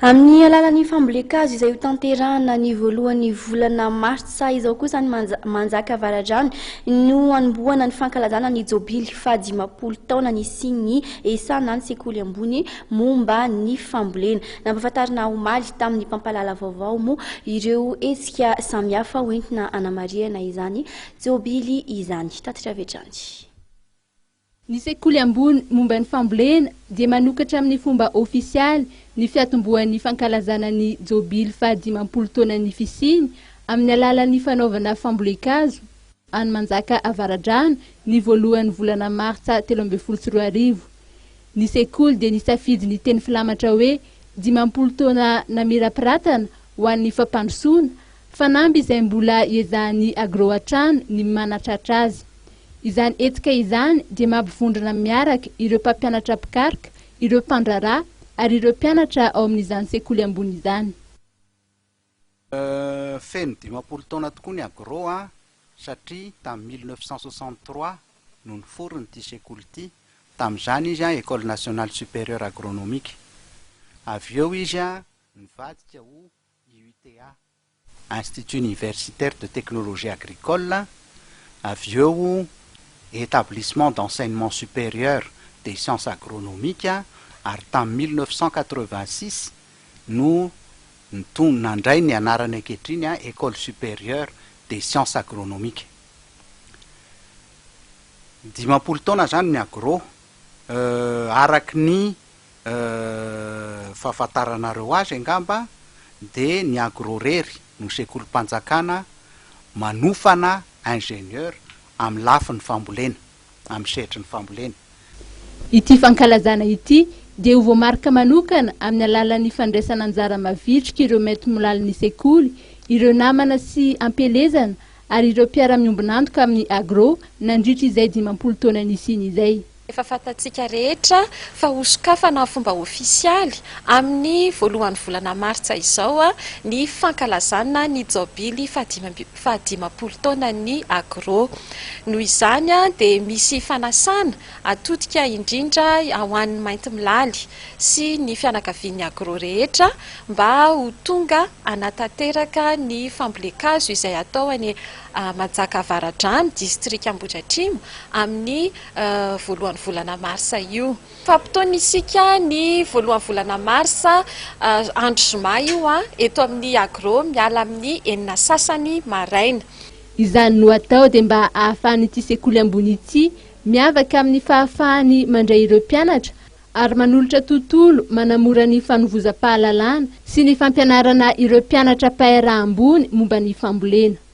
Amin'ny alalan'ny fambolekazo izay ho tanterahana ny voalohan'ny volana martsa izao kosa ny manjaka avaradrano no anombohana ny fankalazana ny jobily fahadimapolo taona ny siny esana ny sekoly ambony momba ny fambolena. Nampahafantarina omaly tamin'ny mpampalala vaovao moa ireo hetsika samihafa hoentina anamariana izany jobily izany. Tatitra Vetrany. Ny sekoly ambony momba ny fambolena dia manokatra amin'ny fomba ofisialy ny fiatombohan'ny fankalazana ny jobily fahadimapolo taona ny fisiny amin'ny alalan'ny fanaovana fambolekazo any manjaka avaradrano ny voalohan'ny volana martsa 2024. Ny sekoly dia nisafidy ny teny filamatra hoe 50 taona namirapiratana ho an'ny fampandrosoana fanamby izay mbola iezahany agroatrano ny manatratra azy. Izany etika izany dia mampivondrona miaraka ireo mpampianatra pikaroka, ireo mpandrarà ary ireo mpianatra ao amin'izany sekoly ambony izany. Feno 50 taona tokoa ny agro satria tamin'ny 1963 no niforony ity sekoly ity. Tamin'izany izy École nationale supérieure agronomique. Avy eo izy nivadika ho IUTA, Institut universitaire de technologie agricole. Avy eo établissement d'enseignement supérieur des sciences agronomiques ary tamin'ny 1986 no nandray ny anarany ankehitriny École supérieure des sciences agronomiques. 50 taona zany ny agro araky ny fahafantaranareo azy angamba de ny agro rery no sekoly mpanjakana manofana ingénieur amin'ny lafin'ny fambolena, amin'ny sehatry ny fambolena. Ity fankalazana ity dia ho voamarika manokana amin'ny alalan'ny fandraisana anjara mavitrika ireo mety milaliny sekoly, ireo namana sy ampelezana ary ireo mpiara-miombonantoka amin'ny agro nandritra izay 50 taona nisiny izay. Efa fantatsika rehetra fa hosokafana fomba ofisialy amin'ny voalohan'ny volana martsa izao ny fankalazana ny jobily fahadimapolo taona ny agro. Noho izany dia misy fanasana atodika indrindra ho an'ny mainty milaly sy ny fianakavian'ny agro rehetra mba ho tonga anatanteraka ny fambolekazo izay atao any Manjaka avaradrano district Ambohidratrimo amin'ny voalohan'ny volana marsa io. Fampitony isika ny voalohan'ny volana marsa andro zoma io eto amin'ny agro miala amin'ny 9 sasany maraina. Izany no atao dia mba ahafahany ity sekoly ambony ity miavaka amin'ny fahafahany mandray ireo mpianatra ary manolotra tontolo manamora ny fanovozam-pahalalana sy ny fampianarana ireo mpianatra paira ambony momba ny fambolena.